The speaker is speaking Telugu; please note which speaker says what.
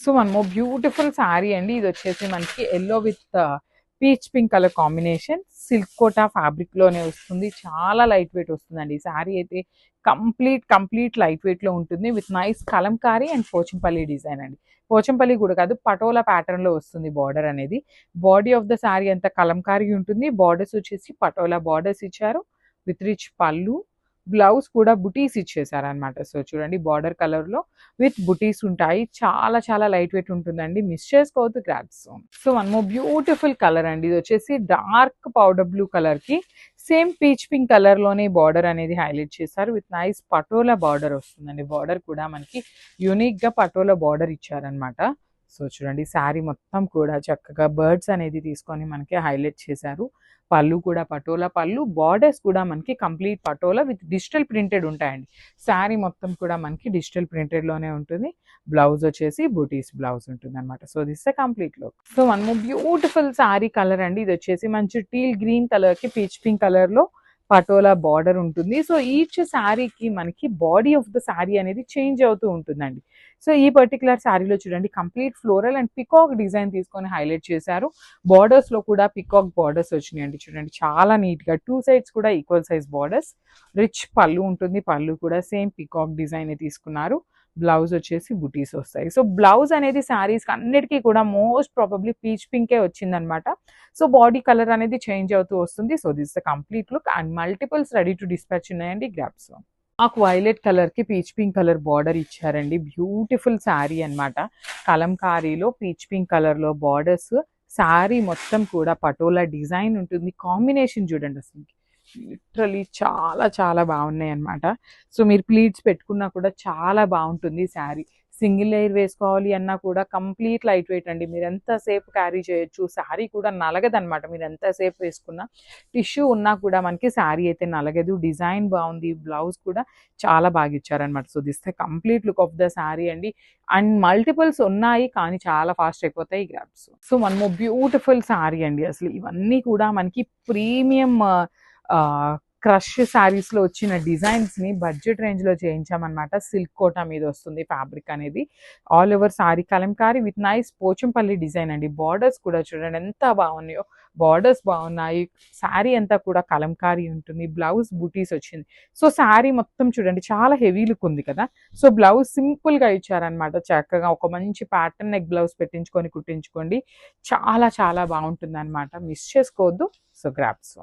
Speaker 1: So one more beautiful sari అండి. ఇది వచ్చేసి మనకి yellow with peach pink colour combination, silk Kota fabric లోనే వస్తుంది. చాలా లైట్ వెయిట్ వస్తుందండి ఈ శారీ అయితే. కంప్లీట్ లైట్ వెయిట్ లో ఉంటుంది with nice Kalamkari and Pochampally design అండి. పోచంపల్లి కూడా కాదు, పటోలా ప్యాటర్న్ లో వస్తుంది బార్డర్ అనేది. బాడీ ఆఫ్ ద శారీ అంతా కలంకారీ ఉంటుంది. బార్డర్స్ వచ్చేసి పటోలా బార్డర్స్ ఇచ్చారు విత్ రిచ్ పళ్ళు. బ్లౌజ్ కూడా బుటీస్ ఇచ్చేసారనమాట. సో చూడండి బార్డర్ కలర్ లో విత్ బుటీస్ ఉంటాయి. చాలా లైట్ వెయిట్ ఉంటుందండి. మిస్ చేసుకోవద్దు, grabs. So one more beautiful colour అండి. ఇది వచ్చేసి డార్క్ పౌడర్ బ్లూ కలర్ కి సేమ్ పీచ్ పింక్ కలర్ లోనే బార్డర్ అనేది హైలైట్ చేశారు విత్ నైస్ పటోలా బార్డర్ వస్తుందండి. బార్డర్ కూడా మనకి యూనిక్ గా పటోలా బార్డర్ ఇచ్చారనమాట. సో చూడండి శారీ మొత్తం కూడా చక్కగా బర్డ్స్ అనేది తీసుకొని మనకి హైలైట్ చేశారు. పళ్ళు కూడా పటోలా పళ్ళు, బార్డర్స్ కూడా మనకి complete patola with digital printed ఉంటాయండి. శారీ మొత్తం కూడా మనకి డిజిటల్ ప్రింటెడ్ లోనే ఉంటుంది. బ్లౌజ్ వచ్చేసి బూటీస్ బ్లౌజ్ ఉంటుంది అనమాట. So this complete look. So one more beautiful sari colour అండి. ఇది వచ్చేసి మంచి టీల్ గ్రీన్ కలర్ కి పీచ్ పింక్ కలర్ లో పటోలా బార్డర్ ఉంటుంది. సో ఈచ్ శారీకి మనకి బాడీ ఆఫ్ ద శారీ అనేది చేంజ్ అవుతూ ఉంటుందండి. సో ఈ పర్టికులర్ శారీలో చూడండి complete floral and peacock design తీసుకొని హైలైట్ చేశారు. బార్డర్స్ లో కూడా పికాక్ బార్డర్స్ వచ్చినాయండి. చూడండి చాలా నీట్ గా 2 sides కూడా ఈక్వల్ సైజ్ బార్డర్స్. రిచ్ పళ్ళు ఉంటుంది. పళ్ళు కూడా సేమ్ పికాక్ డిజైన్ తీసుకున్నారు. బ్లౌజ్ వచ్చేసి బుటీస్ వస్తాయి. సో బ్లౌజ్ అనేది శారీస్ అన్నిటికీ కూడా మోస్ట్ ప్రాబబ్లీ పీచ్ పింకే వచ్చిందనమాట. సో బాడీ కలర్ అనేది చేంజ్ అవుతూ వస్తుంది. So this the complete look and multiples ready to dispatch ఉన్నాయండి. గ్రాబ్స్. మాకు వైలెట్ కలర్ కి పీచ్ పింక్ కలర్ బార్డర్ ఇచ్చారండి. బ్యూటిఫుల్ శారీ అనమాట. కలంకారీలో పీచ్ పింక్ కలర్ లో బార్డర్స్. శారీ మొత్తం కూడా పటోలా డిజైన్ ఉంటుంది. కాంబినేషన్ చూడండి అసలు లిటరలీ చాలా బాగున్నాయి అనమాట. సో మీరు ప్లీట్స్ పెట్టుకున్నా కూడా చాలా బాగుంటుంది శారీ. సింగిల్ లేయర్ వేసుకోవాలి అన్నా కూడా కంప్లీట్ లైట్ వెయిట్ అండి. మీరు ఎంతసేపు క్యారీ చేయొచ్చు. శారీ కూడా నలగదనమాట. మీరు ఎంతసేపు వేసుకున్నా టిష్యూ ఉన్నా కూడా మనకి శారీ అయితే నలగదు. డిజైన్ బాగుంది. బ్లౌజ్ కూడా చాలా బాగా ఇచ్చారనమాట. So this the complete look of the sari అండి. అండ్ మల్టిపుల్స్ ఉన్నాయి కానీ చాలా ఫాస్ట్ అయిపోతాయి grabs. So one more beautiful sari అండి. అసలు ఇవన్నీ కూడా మనకి ప్రీమియం క్రష్ శారీస్ లో వచ్చిన డిజైన్స్ ని బడ్జెట్ రేంజ్ లో చేయించామన్నమాట. సిల్క్ కోటా మీద వస్తుంది ఫ్యాబ్రిక్ అనేది. All over sari Kalamkari with nice Pochampally design అండి. బార్డర్స్ కూడా చూడండి ఎంత బాగున్నాయో. బార్డర్స్ బాగున్నాయి. శారీ అంతా కూడా కలంకారీ ఉంటుంది. బ్లౌజ్ బూటీస్ వచ్చింది. సో శారీ మొత్తం చూడండి చాలా హెవీ లుక్ ఉంది కదా. సో బ్లౌజ్ సింపుల్ గా ఇచ్చారనమాట. చక్కగా ఒక మంచి ప్యాటర్న్ నెక్ బ్లౌజ్ పెట్టించుకొని కుట్టించుకోండి. చాలా బాగుంటుంది అనమాట. మిస్ చేసుకోవద్దు. So grabs.